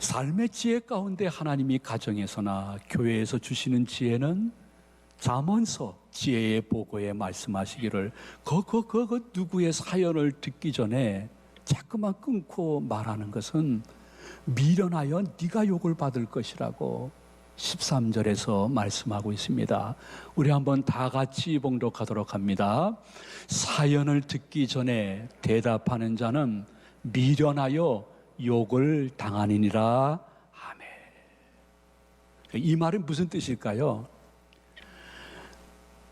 삶의 지혜 가운데 하나님이 가정에서나 교회에서 주시는 지혜는 잠언서 지혜의 보고에 말씀하시기를 그 누구의 사연을 듣기 전에 자꾸만 끊고 말하는 것은 미련하여 네가 욕을 받을 것이라고 13절에서 말씀하고 있습니다. 우리 한번 다 같이 봉독하도록 합니다. 사연을 듣기 전에 대답하는 자는 미련하여 욕을 당하니라. 아멘. 이 말은 무슨 뜻일까요?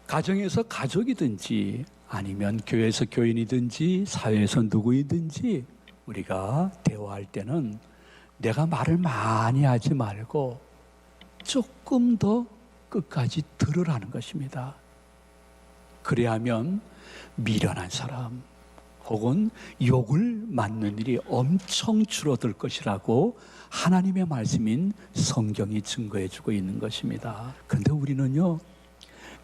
가정에서 가족이든지 아니면 교회에서 교인이든지 사회에서 누구이든지 우리가 대화할 때는 내가 말을 많이 하지 말고 조금 더 끝까지 들으라는 것입니다. 그래야 하면 미련한 사람 혹은 욕을 맞는 일이 엄청 줄어들 것이라고 하나님의 말씀인 성경이 증거해 주고 있는 것입니다. 그런데 우리는요,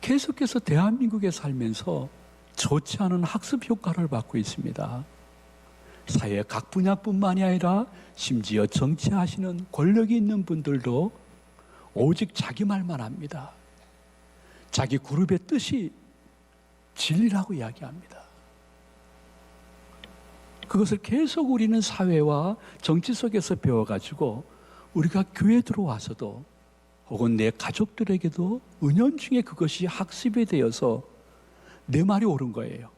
계속해서 대한민국에 살면서 좋지 않은 학습 효과를 받고 있습니다. 사회 각 분야뿐만이 아니라 심지어 정치하시는 권력이 있는 분들도 오직 자기 말만 합니다. 자기 그룹의 뜻이 진리라고 이야기합니다. 그것을 계속 우리는 사회와 정치 속에서 배워가지고 우리가 교회에 들어와서도 혹은 내 가족들에게도 은연중에 그것이 학습이 되어서 내 말이 옳은 거예요.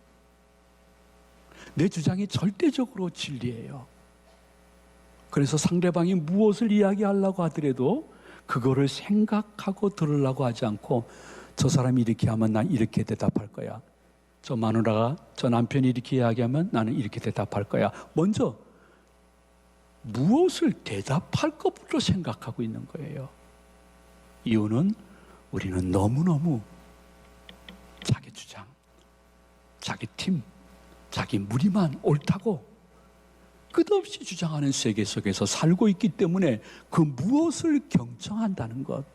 내 주장이 절대적으로 진리예요. 그래서 상대방이 무엇을 이야기하려고 하더라도 그거를 생각하고 들으려고 하지 않고 저 사람이 이렇게 하면 난 이렇게 대답할 거야. 저 마누라가, 저 남편이 이렇게 이야기하면 나는 이렇게 대답할 거야. 먼저 무엇을 대답할 것부터 생각하고 있는 거예요. 이유는 우리는 너무너무 자기 주장, 자기 팀, 자기 무리만 옳다고 끝없이 주장하는 세계 속에서 살고 있기 때문에 그 무엇을 경청한다는 것,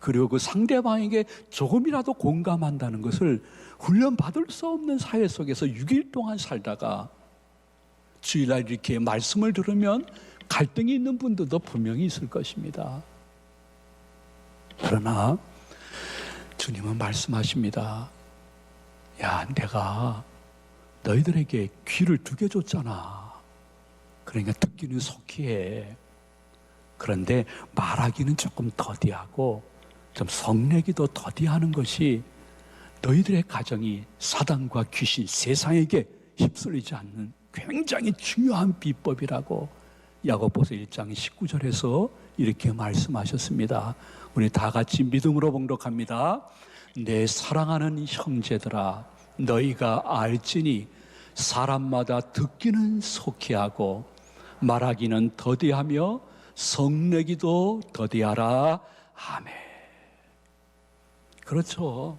그리고 그 상대방에게 조금이라도 공감한다는 것을 훈련받을 수 없는 사회 속에서 6일 동안 살다가 주일날 이렇게 말씀을 들으면 갈등이 있는 분들도 분명히 있을 것입니다. 그러나 주님은 말씀하십니다. 야, 내가 너희들에게 귀를 2개 줬잖아. 그러니까 듣기는 속히 해. 그런데 말하기는 조금 더디하고 좀 성내기도 더디하는 것이 너희들의 가정이 사단과 귀신, 세상에게 휩쓸리지 않는 굉장히 중요한 비법이라고 야고보서 1장 19절에서 이렇게 말씀하셨습니다. 우리 다 같이 믿음으로 봉독합니다. 내 사랑하는 형제들아, 너희가 알지니 사람마다 듣기는 속히 하고 말하기는 더디하며 성내기도 더디하라. 아멘. 그렇죠.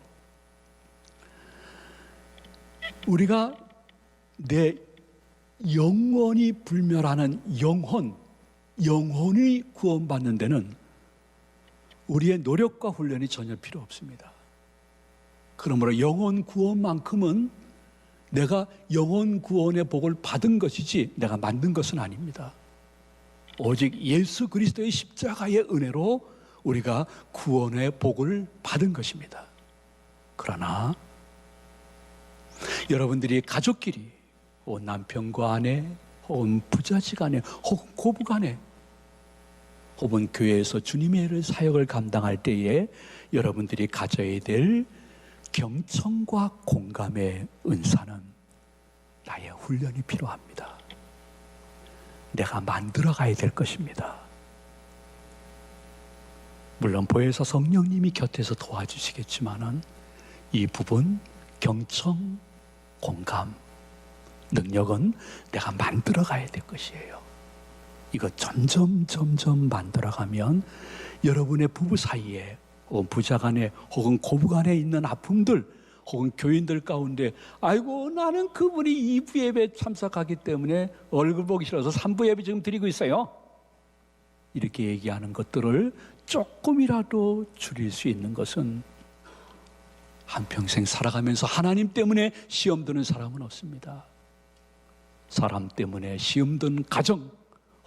우리가 내 영원히 불멸하는 영혼이 구원받는 데는 우리의 노력과 훈련이 전혀 필요 없습니다. 그러므로 영혼 구원만큼은 내가 영혼 구원의 복을 받은 것이지 내가 만든 것은 아닙니다. 오직 예수 그리스도의 십자가의 은혜로 우리가 구원의 복을 받은 것입니다. 그러나 여러분들이 가족끼리 혹은 남편과 아내 혹은 부자지간에 혹은 고부간에 혹은 교회에서 주님의 일을 사역을 감당할 때에 여러분들이 가져야 될 경청과 공감의 은사는 나의 훈련이 필요합니다. 내가 만들어 가야 될 것입니다. 물론 보혜사 성령님이 곁에서 도와주시겠지만은 이 부분 경청, 공감, 능력은 내가 만들어 가야 될 것이에요. 이거 점점 만들어가면 여러분의 부부 사이에 혹은 부자간에 혹은 고부간에 있는 아픔들 혹은 교인들 가운데 아이고 나는 그분이 2부 예배 참석하기 때문에 얼굴 보기 싫어서 3부 예배 지금 드리고 있어요. 이렇게 얘기하는 것들을 조금이라도 줄일 수 있는 것은 한평생 살아가면서 하나님 때문에 시험 드는 사람은 없습니다. 사람 때문에 시험 드는 가정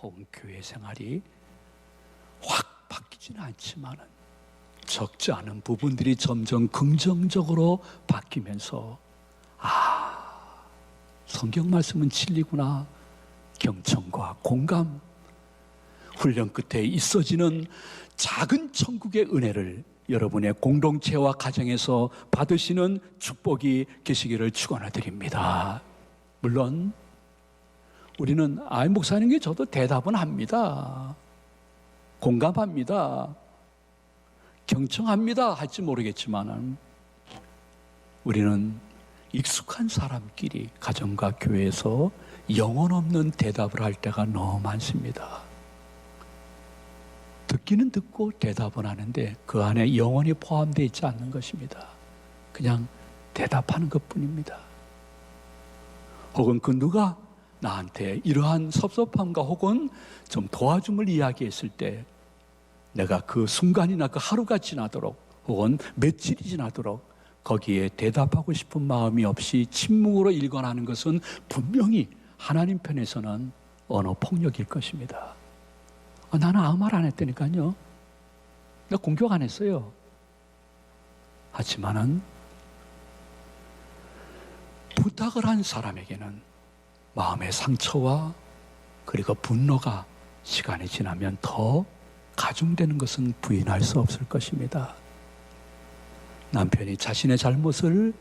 혹은 교회 생활이 확 바뀌지는 않지만은 적지 않은 부분들이 점점 긍정적으로 바뀌면서 성경 말씀은 진리구나. 경청과 공감, 훈련 끝에 있어지는 작은 천국의 은혜를 여러분의 공동체와 가정에서 받으시는 축복이 계시기를 축원해 드립니다. 물론 우리는 목사님께 저도 대답은 합니다. 공감합니다. 경청합니다 할지 모르겠지만 우리는 익숙한 사람끼리 가정과 교회에서 영혼 없는 대답을 할 때가 너무 많습니다. 듣기는 듣고 대답은 하는데 그 안에 영혼이 포함되어 있지 않는 것입니다. 그냥 대답하는 것뿐입니다. 혹은 그 누가 나한테 이러한 섭섭함과 혹은 좀 도와줌을 이야기했을 때 내가 그 순간이나 그 하루가 지나도록 혹은 며칠이 지나도록 거기에 대답하고 싶은 마음이 없이 침묵으로 일관하는 것은 분명히 하나님 편에서는 언어 폭력일 것입니다. 나는 아무 말 안 했다니까요. 나 공격 안 했어요. 하지만은 부탁을 한 사람에게는 마음의 상처와 그리고 분노가 시간이 지나면 더 가중되는 것은 부인할 수 없을 것입니다. 남편이 자신의 잘못을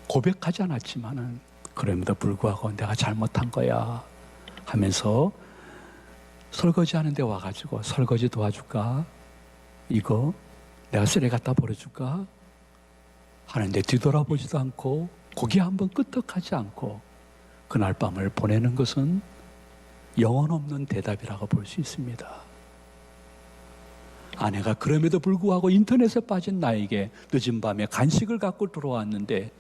고백하지 않았지만은 그럼에도 불구하고 내가 잘못한 거야 하면서 설거지 하는데 와가지고 설거지 도와줄까? 이거 내가 쓰레기 갖다 버려줄까? 하는데 뒤돌아보지도 않고 고개 한번 끄떡하지 않고 그날 밤을 보내는 것은 영혼 없는 대답이라고 볼 수 있습니다. 아내가 그럼에도 불구하고 인터넷에 빠진 나에게 늦은 밤에 간식을 갖고 들어왔는데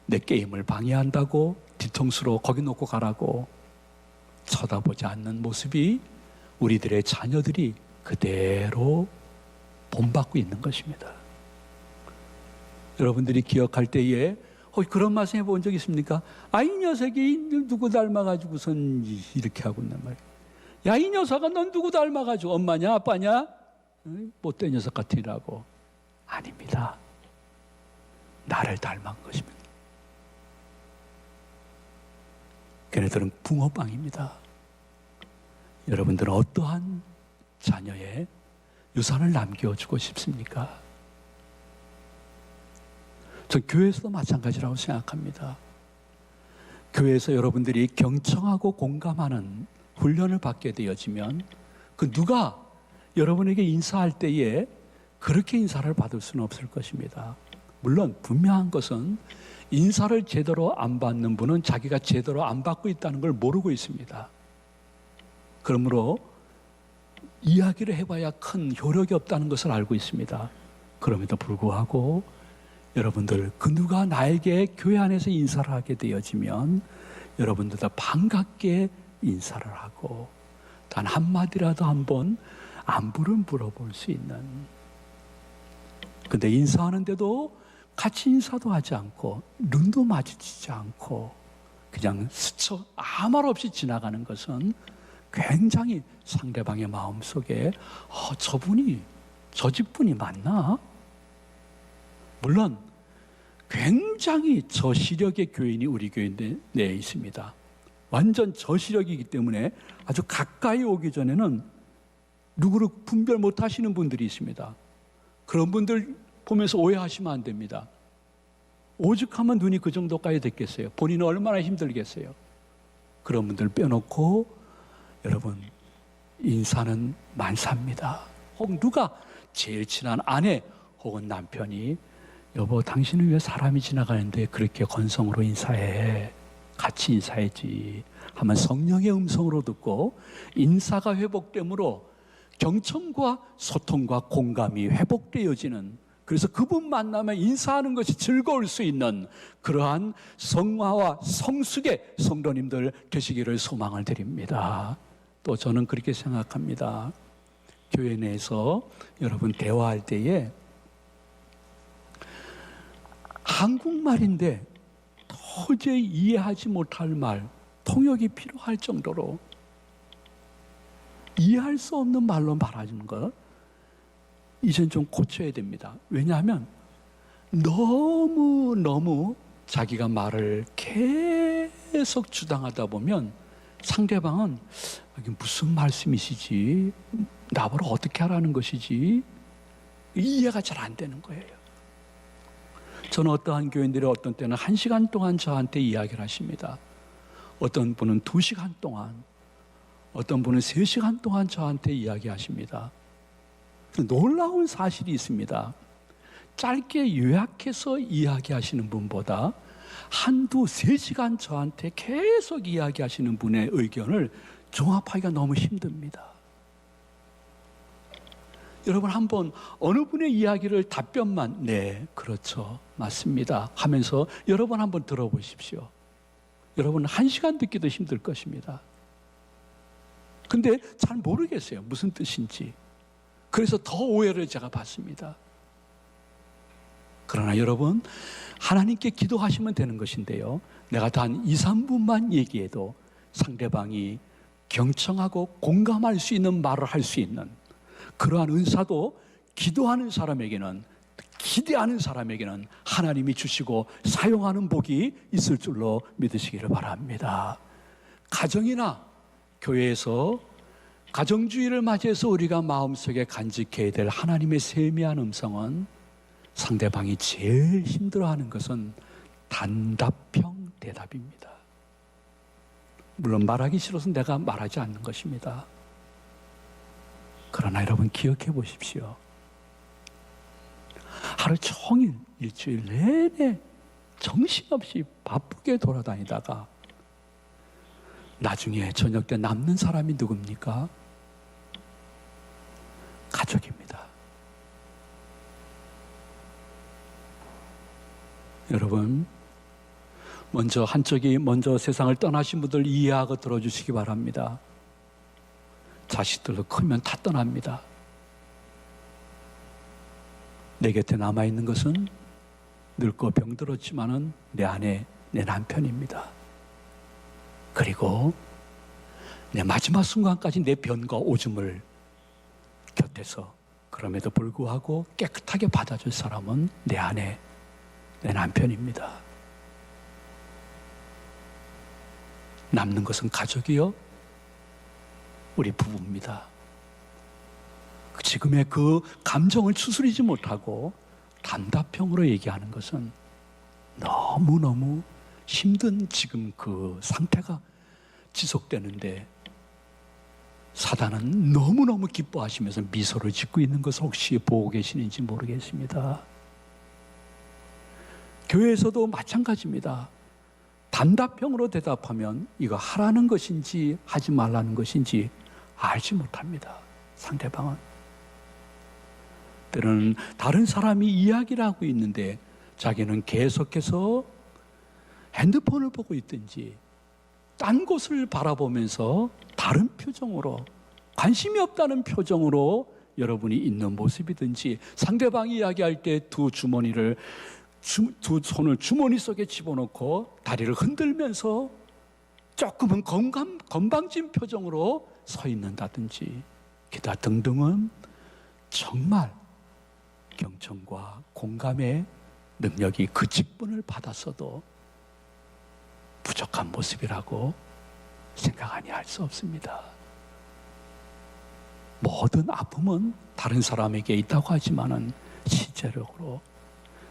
내 게임을 방해한다고 뒤통수로 거기 놓고 가라고 쳐다보지 않는 모습이 우리들의 자녀들이 그대로 본받고 있는 것입니다. 여러분들이 기억할 때에 그런 말씀 해본 적 있습니까? 이 녀석이 누구 닮아가지고선 이렇게 하고 있단 말이야. 야, 이 녀석아, 넌 누구 닮아가지고 엄마냐 아빠냐? 못된 녀석 같으라고. 아닙니다. 나를 닮은 것입니다. 걔네들은 붕어빵입니다. 여러분들은 어떠한 자녀의 유산을 남겨주고 싶습니까? 전 교회에서도 마찬가지라고 생각합니다. 교회에서 여러분들이 경청하고 공감하는 훈련을 받게 되어지면 그 누가 여러분에게 인사할 때에 그렇게 인사를 받을 수는 없을 것입니다. 물론 분명한 것은 인사를 제대로 안 받는 분은 자기가 제대로 안 받고 있다는 걸 모르고 있습니다. 그러므로 이야기를 해봐야 큰 효력이 없다는 것을 알고 있습니다. 그럼에도 불구하고 여러분들 그 누가 나에게 교회 안에서 인사를 하게 되어지면 여러분들도 반갑게 인사를 하고 단 한마디라도 한번 안부를 물어볼 수 있는, 근데 인사하는데도 같이 인사도 하지 않고 눈도 마주치지 않고 그냥 스쳐 아무 말 없이 지나가는 것은 굉장히 상대방의 마음속에 저분이 저 집분이 맞나? 물론 굉장히 저시력의 교인이 우리 교회 내에 있습니다. 완전 저시력이기 때문에 아주 가까이 오기 전에는 누구를 분별 못 하시는 분들이 있습니다. 그런 분들 보면서 오해하시면 안 됩니다. 오죽하면 눈이 그 정도까지 됐겠어요. 본인은 얼마나 힘들겠어요. 그런 분들 빼놓고 여러분 인사는 만사입니다. 혹은 누가 제일 친한 아내 혹은 남편이 여보 당신은 왜 사람이 지나가는데 그렇게 건성으로 인사해? 같이 인사해야지 하면 성령의 음성으로 듣고 인사가 회복됨으로 경청과 소통과 공감이 회복되어지는, 그래서 그분 만나면 인사하는 것이 즐거울 수 있는 그러한 성화와 성숙의 성도님들 되시기를 소망을 드립니다. 또 저는 그렇게 생각합니다. 교회 내에서 여러분 대화할 때에 한국말인데 도저히 이해하지 못할 말, 통역이 필요할 정도로 이해할 수 없는 말로 말하는 것, 이젠 좀 고쳐야 됩니다. 왜냐하면 너무 자기가 말을 계속 주장하다 보면 상대방은 이게 무슨 말씀이시지? 나보러 어떻게 하라는 것이지? 이해가 잘 안 되는 거예요. 저는 어떠한 교인들이 어떤 때는 1시간 동안 저한테 이야기를 하십니다. 어떤 분은 2시간 동안, 어떤 분은 3시간 동안 저한테 이야기하십니다. 놀라운 사실이 있습니다. 짧게 요약해서 이야기하시는 분보다 3시간 저한테 계속 이야기하시는 분의 의견을 종합하기가 너무 힘듭니다. 여러분, 한번 어느 분의 이야기를 답변만 네, 그렇죠, 맞습니다 하면서 여러분 한번 들어보십시오. 여러분 1시간 듣기도 힘들 것입니다. 근데 잘 모르겠어요, 무슨 뜻인지. 그래서 더 오해를 제가 받습니다. 그러나 여러분, 하나님께 기도하시면 되는 것인데요, 내가 단 2, 3분만 얘기해도 상대방이 경청하고 공감할 수 있는 말을 할 수 있는 그러한 은사도 기도하는 사람에게는, 기대하는 사람에게는 하나님이 주시고 사용하는 복이 있을 줄로 믿으시기를 바랍니다. 가정이나 교회에서 가정주의를 맞이해서 우리가 마음속에 간직해야 될 하나님의 세미한 음성은, 상대방이 제일 힘들어하는 것은 단답형 대답입니다. 물론 말하기 싫어서 내가 말하지 않는 것입니다. 그러나 여러분 기억해 보십시오. 하루 종일 일주일 내내 정신없이 바쁘게 돌아다니다가 나중에 저녁 때 남는 사람이 누굽니까? 가족입니다. 여러분, 한쪽이 먼저 세상을 떠나신 분들 이해하고 들어주시기 바랍니다. 자식들도 크면 다 떠납니다. 내 곁에 남아있는 것은 늙고 병들었지만은 내 아내, 내 남편입니다. 그리고 내 마지막 순간까지 내 변과 오줌을 곁에서 그럼에도 불구하고 깨끗하게 받아줄 사람은 내 아내, 내 남편입니다. 남는 것은 가족이요, 우리 부부입니다. 지금의 그 감정을 추스리지 못하고 단답형으로 얘기하는 것은 너무너무 힘든 지금 그 상태가 지속되는데, 사단은 너무너무 기뻐하시면서 미소를 짓고 있는 것을 혹시 보고 계시는지 모르겠습니다. 교회에서도 마찬가지입니다. 단답형으로 대답하면 이거 하라는 것인지 하지 말라는 것인지 알지 못합니다. 상대방은 때로는 다른 사람이 이야기를 하고 있는데 자기는 계속해서 핸드폰을 보고 있든지 딴 곳을 바라보면서 다른 표정으로, 관심이 없다는 표정으로 여러분이 있는 모습이든지, 상대방이 이야기할 때 두 손을 주머니 속에 집어넣고 다리를 흔들면서 조금은 건방진 표정으로 서 있는다든지, 기타 등등은 정말 경청과 공감의 능력이 그 직분을 받았어도 부족한 모습이라고 생각 아니할 수 없습니다. 모든 아픔은 다른 사람에게 있다고 하지만은 실제적으로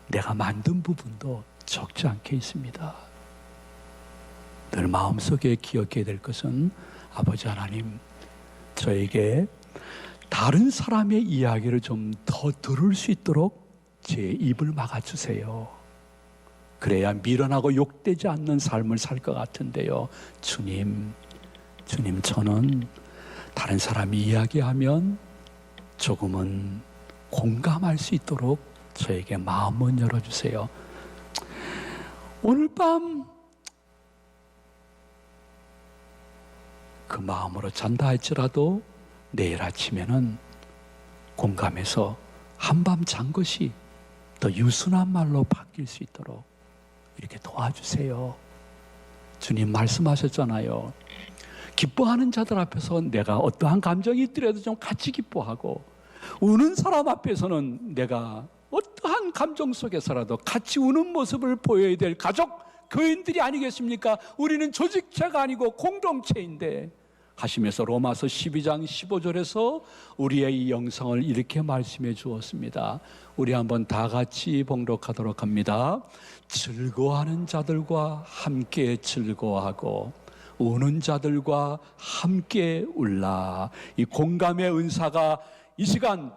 내가 만든 부분도 적지 않게 있습니다. 늘 마음속에 기억해야 될 것은, 아버지 하나님, 저에게 다른 사람의 이야기를 좀 더 들을 수 있도록 제 입을 막아주세요. 그래야 미련하고 욕되지 않는 삶을 살 것 같은데요. 주님, 저는 다른 사람이 이야기하면 조금은 공감할 수 있도록 저에게 마음을 열어주세요. 오늘 밤 그 마음으로 잔다 할지라도 내일 아침에는 공감해서 한밤 잔 것이 더 유순한 말로 바뀔 수 있도록 이렇게 도와주세요. 주님 말씀하셨잖아요. 기뻐하는 자들 앞에서 내가 어떠한 감정이 있더라도 좀 같이 기뻐하고, 우는 사람 앞에서는 내가 어떠한 감정 속에서라도 같이 우는 모습을 보여야 될 가족, 교인들이 아니겠습니까? 우리는 조직체가 아니고 공동체인데 하시면서 로마서 12장 15절에서 우리의 이 영성을 이렇게 말씀해 주었습니다. 우리 한번 다 같이 봉독하도록 합니다. 즐거워하는 자들과 함께 즐거워하고 우는 자들과 함께 울라. 이 공감의 은사가 이 시간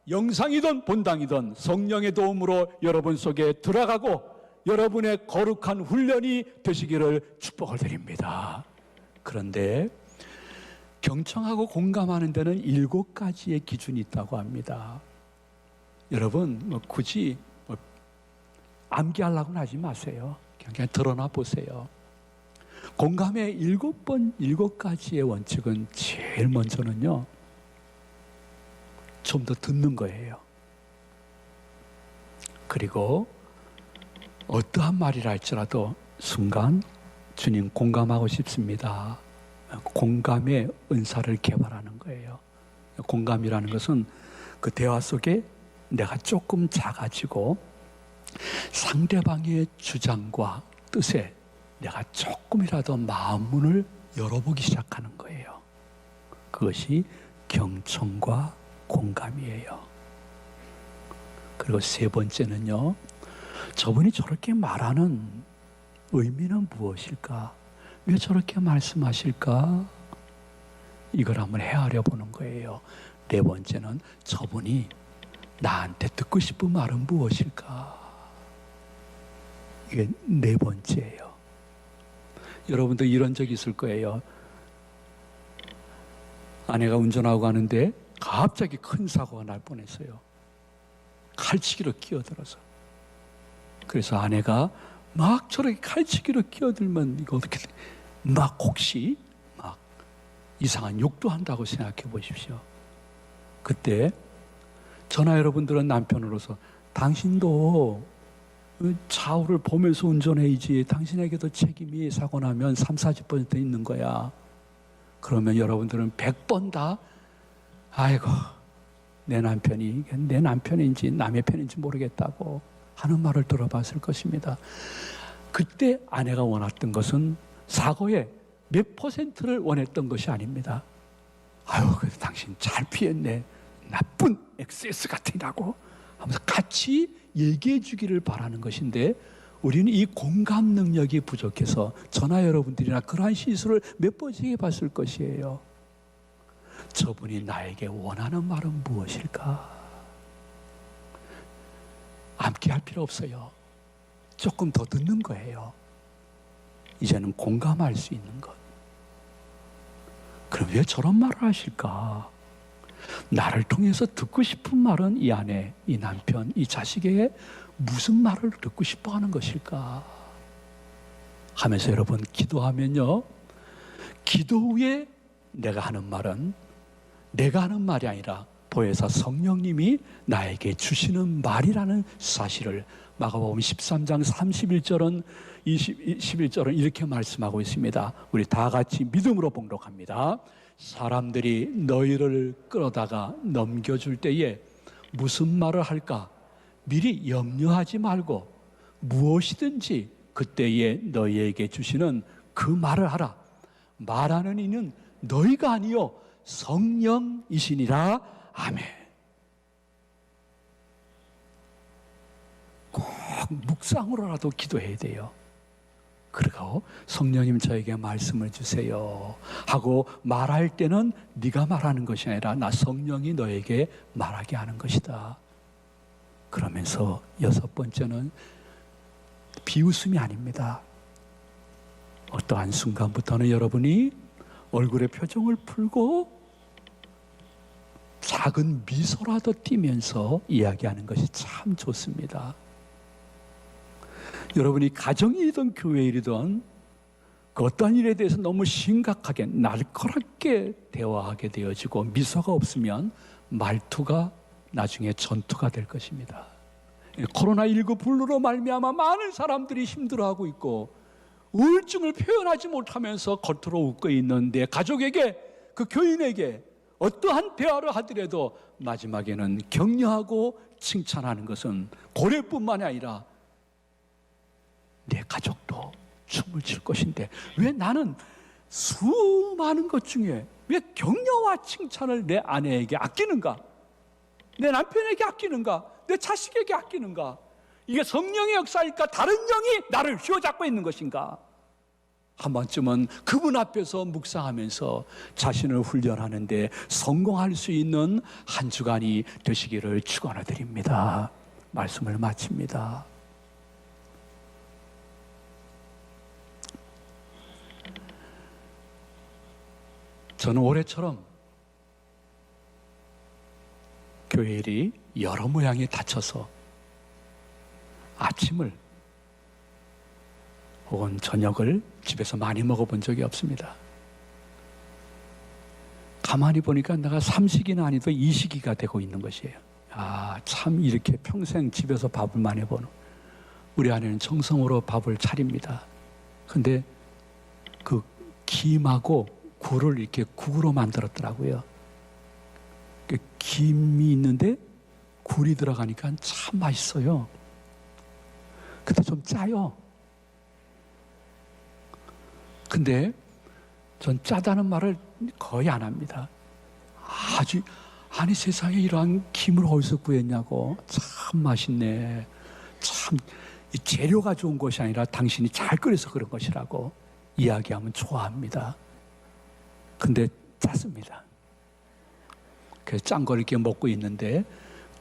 영상이든 본당이든 성령의 도움으로 여러분 속에 들어가고 여러분의 거룩한 훈련이 되시기를 축복을 드립니다. 그런데 경청하고 공감하는 데는 7가지의 기준이 있다고 합니다. 여러분 굳이 암기하려고는 하지 마세요. 그냥 드러나 보세요. 공감의 7가지의 원칙은 제일 먼저는요, 좀 더 듣는 거예요. 그리고 어떠한 말이라 할지라도 순간 주님 공감하고 싶습니다. 공감의 은사를 개발하는 거예요. 공감이라는 것은 그 대화 속에 내가 조금 작아지고 상대방의 주장과 뜻에 내가 조금이라도 마음문을 열어보기 시작하는 거예요. 그것이 경청과 공감이에요. 그리고 3번째는요, 저분이 저렇게 말하는 의미는 무엇일까? 왜 저렇게 말씀하실까? 이걸 한번 헤아려 보는 거예요. 4번째는 저분이 나한테 듣고 싶은 말은 무엇일까? 이게 4번째예요. 여러분도 이런 적 있을 거예요. 아내가 운전하고 가는데 갑자기 큰 사고가 날 뻔했어요. 칼치기로 끼어들어서. 그래서 아내가 막 저렇게 칼치기로 끼어들면 이거 어떻게 막 혹시 막 이상한 욕도 한다고 생각해 보십시오. 그때 저나 여러분들은 남편으로서 당신도 좌우를 보면서 운전해야지, 당신에게도 책임이 사고 나면 30-40% 있는 거야. 그러면 여러분들은 100번 다 아이고 내 남편이 내 남편인지 남의 편인지 모르겠다고 하는 말을 들어봤을 것입니다. 그때 아내가 원했던 것은 사고의 몇 %를 원했던 것이 아닙니다. 아유 그래도 당신 잘 피했네, 나쁜 XS 같으라고 하면서 같이 얘기해 주기를 바라는 것인데, 우리는 이 공감 능력이 부족해서 저나 여러분들이나 그러한 실수를 몇 번씩 해봤을 것이에요. 저분이 나에게 원하는 말은 무엇일까? 암기할 필요 없어요. 조금 더 듣는 거예요. 이제는 공감할 수 있는 것. 그럼 왜 저런 말을 하실까? 나를 통해서 듣고 싶은 말은 이 아내, 이 남편, 이 자식에게 무슨 말을 듣고 싶어 하는 것일까? 하면서 여러분 기도하면요, 기도 후에 내가 하는 말은 내가 하는 말이 아니라 보혜사 성령님이 나에게 주시는 말이라는 사실을 마가복음 13장 31절은 21절은 이렇게 말씀하고 있습니다. 우리 다 같이 믿음으로 봉독합니다. 사람들이 너희를 끌어다가 넘겨줄 때에 무슨 말을 할까 미리 염려하지 말고 무엇이든지 그때에 너희에게 주시는 그 말을 하라. 말하는 이는 너희가 아니요 성령이시니라. 아멘. 꼭 묵상으로라도 기도해야 돼요. 그리고 성령님 저에게 말씀을 주세요 하고 말할 때는 네가 말하는 것이 아니라 나 성령이 너에게 말하게 하는 것이다. 그러면서 6번째는 비웃음이 아닙니다. 어떠한 순간부터는 여러분이 얼굴의 표정을 풀고 작은 미소라도 띠면서 이야기하는 것이 참 좋습니다. 여러분이 가정이든 교회이든 그 어떠한 일에 대해서 너무 심각하게 날카롭게 대화하게 되어지고 미소가 없으면 말투가 나중에 전투가 될 것입니다. 코로나19 블루로 말미암아 많은 사람들이 힘들어하고 있고 우울증을 표현하지 못하면서 겉으로 웃고 있는 내 가족에게, 그 교인에게 어떠한 대화를 하더라도 마지막에는 격려하고 칭찬하는 것은 고래뿐만이 아니라 내 가족도 춤을 출 것인데, 왜 나는 수많은 것 중에 왜 격려와 칭찬을 내 아내에게 아끼는가? 내 남편에게 아끼는가? 내 자식에게 아끼는가? 이게 성령의 역사일까? 다른 영이 나를 휘어잡고 있는 것인가? 한 번쯤은 그분 앞에서 묵상하면서 자신을 훈련하는데 성공할 수 있는 한 주간이 되시기를 축원드립니다. 말씀을 마칩니다. 저는 올해처럼 교회 일이 여러 모양이 닫혀서 아침을 혹은 저녁을 집에서 많이 먹어본 적이 없습니다. 가만히 보니까 내가 삼식이나 아니도 이식이가 되고 있는 것이에요. 아, 참 이렇게 평생 집에서 밥을 많이 버는, 우리 아내는 정성으로 밥을 차립니다. 근데 그 김하고 굴을 이렇게 국으로 만들었더라고요. 김이 있는데 굴이 들어가니까 참 맛있어요. 근데 좀 짜요. 근데 전 짜다는 말을 거의 안 합니다. 아주, 아니 세상에 이러한 김을 어디서 구했냐고. 참 맛있네. 참 이 재료가 좋은 것이 아니라 당신이 잘 끓여서 그런 것이라고 이야기하면 좋아합니다. 근데 짰습니다. 그래서 짠 걸 이렇게 먹고 있는데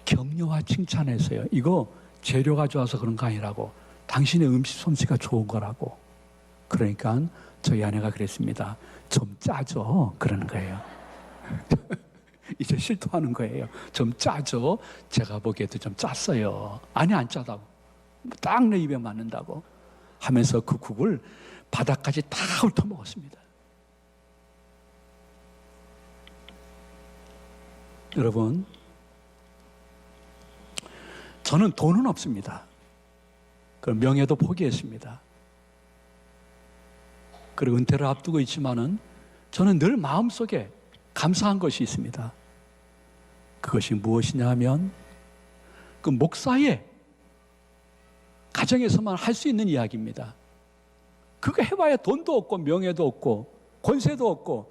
격려와 칭찬했어요. 이거 재료가 좋아서 그런 거 아니라고, 당신의 음식 솜씨가 좋은 거라고. 그러니까 저희 아내가 그랬습니다. 좀 짜죠? 그러는 거예요. 이제 실토하는 거예요. 좀 짜죠? 제가 보기에도 좀 짰어요. 아니 안 짜다고. 딱 내 입에 맞는다고 하면서 그 국을 바닥까지 다 훑어먹었습니다. 여러분, 저는 돈은 없습니다. 그럼 명예도 포기했습니다. 그리고 은퇴를 앞두고 있지만은 저는 늘 마음속에 감사한 것이 있습니다. 그것이 무엇이냐 하면 그 목사의 가정에서만 할 수 있는 이야기입니다. 그거 해봐야 돈도 없고 명예도 없고 권세도 없고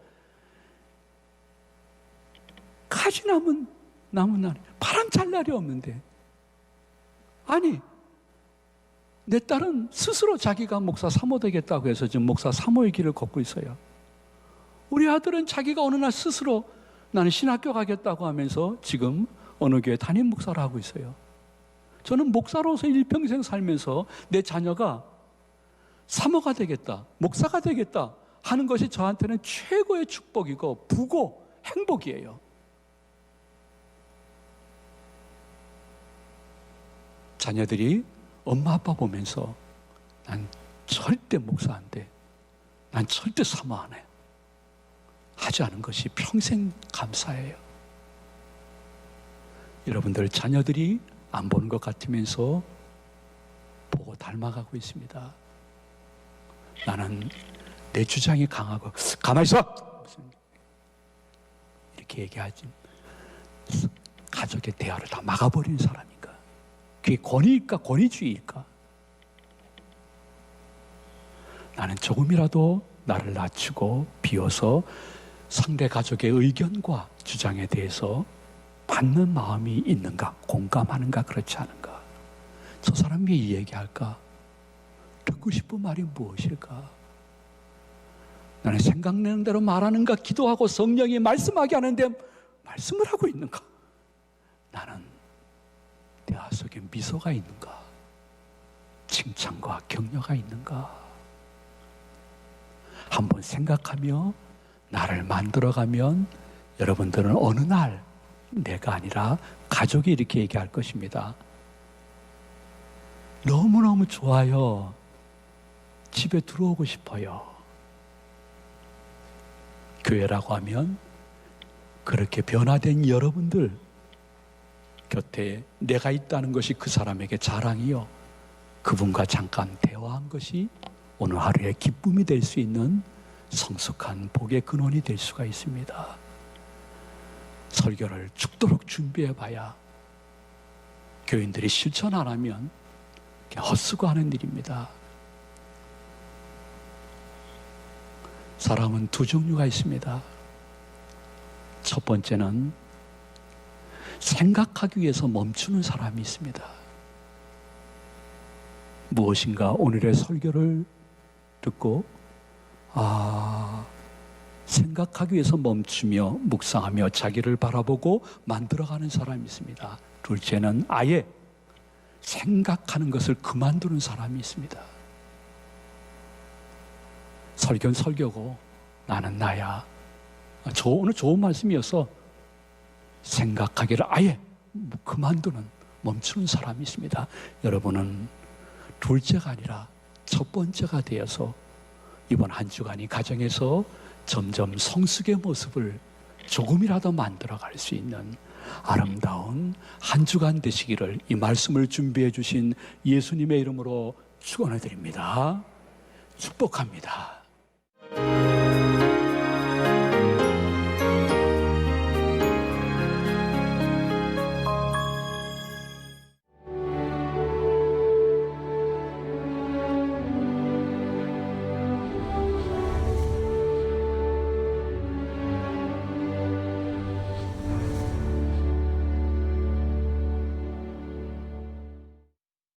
가지 남은 날이 바람 잘 날이 없는데, 아니 내 딸은 스스로 자기가 목사 사모 되겠다고 해서 지금 목사 사모의 길을 걷고 있어요. 우리 아들은 자기가 어느 날 스스로 나는 신학교 가겠다고 하면서 지금 어느 교회 담임 목사를 하고 있어요. 저는 목사로서 일평생 살면서 내 자녀가 사모가 되겠다, 목사가 되겠다 하는 것이 저한테는 최고의 축복이고 부고 행복이에요. 자녀들이 엄마 아빠 보면서 난 절대 목사 안 돼, 난 절대 사모 안 해 하지 않은 것이 평생 감사해요. 여러분들 자녀들이 안 보는 것 같으면서 보고 닮아가고 있습니다. 나는 내 주장이 강하고 가만히 있어! 이렇게 얘기하지, 가족의 대화를 다 막아버리는 사람인가? 그게 권위일까 권위주의일까? 나는 조금이라도 나를 낮추고 비워서 상대 가족의 의견과 주장에 대해서 받는 마음이 있는가, 공감하는가, 그렇지 않은가? 저 사람이 왜 이 얘기할까? 듣고 싶은 말이 무엇일까? 나는 생각나는 대로 말하는가, 기도하고 성령이 말씀하게 하는데 말씀을 하고 있는가? 나는 대화 속에 미소가 있는가? 칭찬과 격려가 있는가? 한번 생각하며 나를 만들어가면 여러분들은 어느 날 내가 아니라 가족이 이렇게 얘기할 것입니다. 너무너무 좋아요. 집에 들어오고 싶어요. 교회라고 하면 그렇게 변화된 여러분들 곁에 내가 있다는 것이 그 사람에게 자랑이요. 그분과 잠깐 대화한 것이 오늘 하루의 기쁨이 될 수 있는 성숙한 복의 근원이 될 수가 있습니다. 설교를 죽도록 준비해 봐야 교인들이 실천 안 하면 헛수고 하는 일입니다. 사람은 두 종류가 있습니다. 첫 번째는 생각하기 위해서 멈추는 사람이 있습니다. 무엇인가 오늘의 설교를 듣고 생각하기 위해서 멈추며 묵상하며 자기를 바라보고 만들어가는 사람이 있습니다. 둘째는 아예 생각하는 것을 그만두는 사람이 있습니다. 설교는 설교고 나는 나야. 오늘 좋은 말씀이어서 생각하기를 아예 그만두는, 멈추는 사람이 있습니다. 여러분은 둘째가 아니라 첫 번째가 되어서 이번 한 주간이 가정에서 점점 성숙의 모습을 조금이라도 만들어갈 수 있는 아름다운 한 주간 되시기를 이 말씀을 준비해 주신 예수님의 이름으로 축원해 드립니다. 축복합니다.